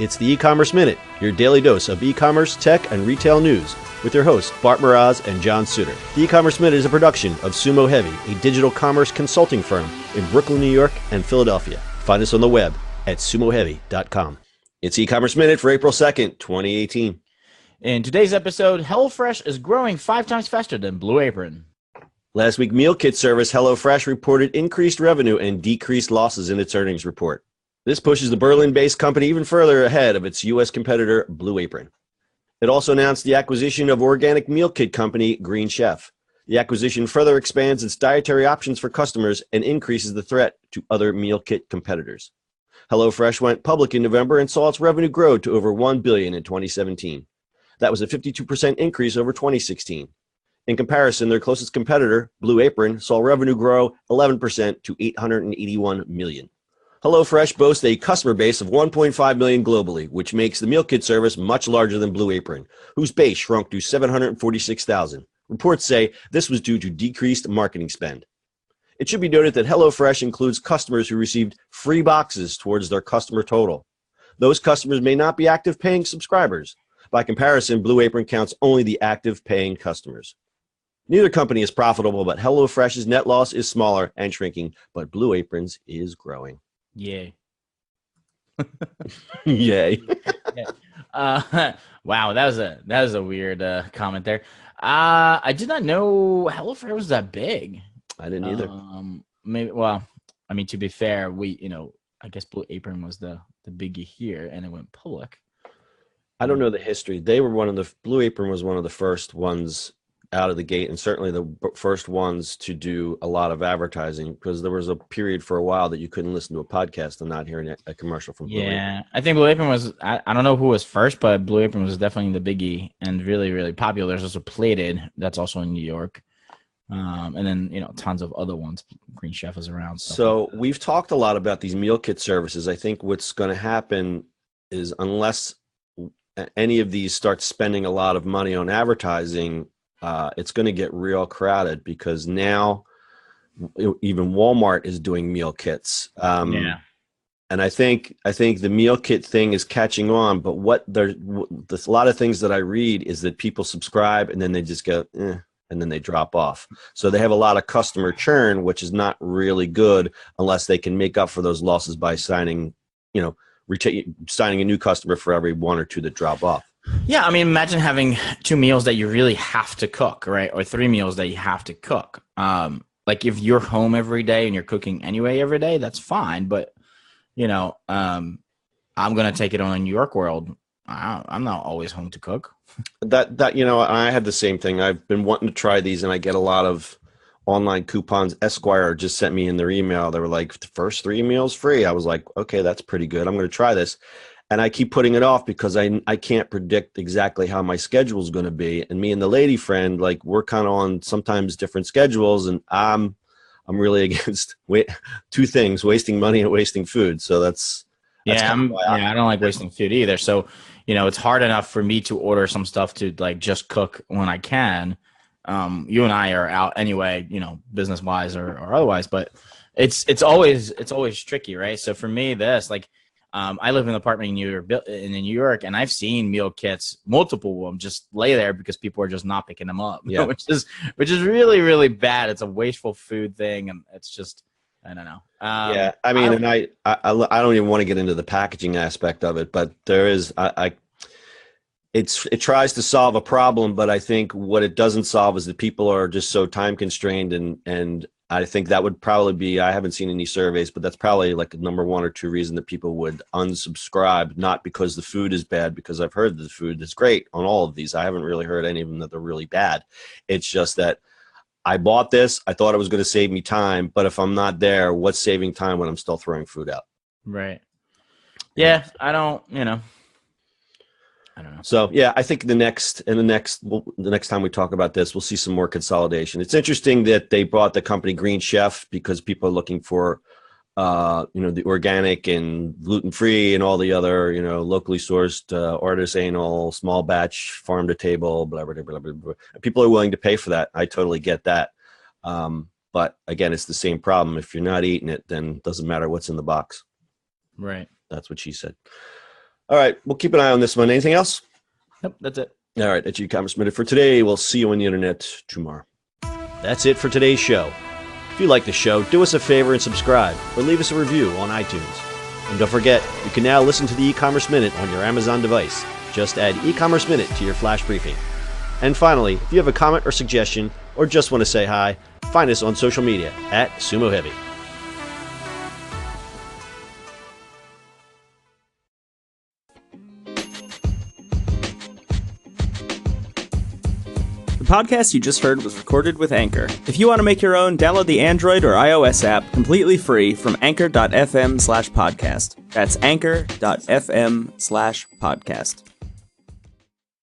It's the E-Commerce Minute, your daily dose of e-commerce, tech, and retail news with your hosts, Bart Mraz and John Suter. The E-Commerce Minute is a production of Sumo Heavy, a digital commerce consulting firm in Brooklyn, New York, and Philadelphia. Find us on the web at sumoheavy.com. It's E-Commerce Minute for April 2nd, 2018. In today's episode, HelloFresh is growing 5 times faster than BlueApron. Last week, meal kit service HelloFresh reported increased revenue and decreased losses in its earnings report. This pushes the Berlin-based company even further ahead of its U.S. competitor, BlueApron. It also announced the acquisition of organic meal kit company Green Chef. The acquisition further expands its dietary options for customers and increases the threat to other meal kit competitors. HelloFresh went public in November and saw its revenue grow to over $1 billion in 2017. That was a 52% increase over 2016. In comparison, their closest competitor, BlueApron, saw revenue grow 11% to $881 million. HelloFresh boasts a customer base of 1.5 million globally, which makes the meal kit service much larger than BlueApron, whose base shrunk to 746,000. Reports say this was due to decreased marketing spend. It should be noted that HelloFresh includes customers who received free boxes towards their customer total. Those customers may not be active paying subscribers. By comparison, BlueApron counts only the active paying customers. Neither company is profitable, but HelloFresh's net loss is smaller and shrinking, but BlueApron's is growing. Yay. Yay. Wow, that was a weird comment there. I did not know HelloFresh was that big. I didn't either. To be fair, I guess BlueApron was the biggie here, and it went public. I don't know the history. BlueApron was one of the first ones out of the gate, and certainly the first ones to do a lot of advertising, because there was a period for a while that you couldn't listen to a podcast and not hearing a commercial from BlueApron. Yeah, I think BlueApron was, I don't know who was first, but BlueApron was definitely the biggie and really, really popular. There's also Plated, that's also in New York. And then, tons of other ones. Green Chef is around. So we've talked a lot about these meal kit services. I think what's going to happen is, unless any of these start spending a lot of money on advertising, it's going to get real crowded, because now even Walmart is doing meal kits. And I think the meal kit thing is catching on. But there's a lot of things that I read is that people subscribe and then they just go, and then they drop off. So they have a lot of customer churn, which is not really good unless they can make up for those losses by signing a new customer for every one or two that drop off. Yeah, imagine having 2 meals that you really have to cook, right? Or 3 meals that you have to cook. Like if you're home every day and you're cooking anyway every day, that's fine. But, I'm going to take it on a New York world. I'm not always home to cook. I had the same thing. I've been wanting to try these, and I get a lot of online coupons. Esquire just sent me in their email. They were like, the first 3 meals free. I was like, okay, that's pretty good. I'm going to try this. And I keep putting it off because I can't predict exactly how my schedule is going to be. And me and the lady friend, we're kind of on sometimes different schedules, and I'm really against 2 things: wasting money and wasting food. So that's I don't like wasting food either. So, it's hard enough for me to order some stuff to just cook when I can. You and I are out anyway, business wise or otherwise, but it's always tricky, right? So for me, I live in an apartment in New York, and I've seen meal kits, multiple of them, just lay there because people are just not picking them up. Yeah. which is really, really bad. It's a wasteful food thing, and it's just, I don't know. I don't even want to get into the packaging aspect of it, but there is it tries to solve a problem, but I think what it doesn't solve is that people are just so time constrained, and I think that would probably be, I haven't seen any surveys, but that's probably like a number 1 or 2 reason that people would unsubscribe, not because the food is bad, because I've heard that the food is great on all of these. I haven't really heard any of them that they're really bad. It's just that I bought this, I thought it was going to save me time, but if I'm not there, what's saving time when I'm still throwing food out? Right. Yeah, I don't know. So I think the next time we talk about this, we'll see some more consolidation. It's interesting that they bought the company Green Chef because people are looking for, the organic and gluten-free and all the other, locally sourced, artisanal, small batch, farm to table, blah, blah, blah, blah, blah. People are willing to pay for that. I totally get that. But again, it's the same problem. If you're not eating it, then it doesn't matter what's in the box. Right. That's what she said. All right, we'll keep an eye on this one. Anything else? Nope, that's it. All right, that's E-commerce Minute for today. We'll see you on the internet tomorrow. That's it for today's show. If you like the show, do us a favor and subscribe or leave us a review on iTunes. And don't forget, you can now listen to the E-commerce Minute on your Amazon device. Just add E-commerce Minute to your flash briefing. And finally, if you have a comment or suggestion or just want to say hi, find us on social media at Sumo Heavy. The podcast you just heard was recorded with Anchor. If you want to make your own, download the Android or iOS app completely free from anchor.fm/podcast. That's anchor.fm/podcast.